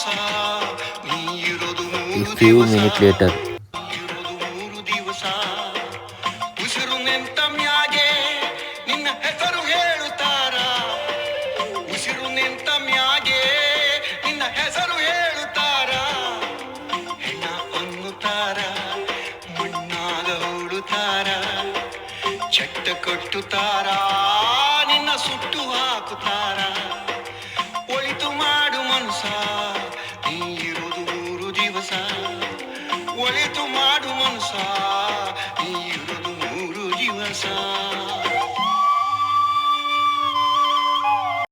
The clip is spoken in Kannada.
ದಿವಸ ನೀ ಇರೋದು A 3 few ದಿವಸ minutes later, ಇರೋದು 3 ದಿವಸ ಉಸಿರು ನಿಂತ ಮ್ಯಾಗೆ ನಿನ್ನ ಹೆಸರು ಹೇಳುತ್ತಾರ ಉಸಿರು ನಿಂತ ಮ್ಯಾಗೆ ನಿನ್ನ ಹೆಸರು ಹೇಳುತ್ತಾರ ಹೆಣ ಅನ್ನುತ್ತಾರ ಮಣ್ಣಾಗ ಹೂಡುತ್ತಾರ ಚಟ್ಟ ಕಟ್ಟುತ್ತಾರ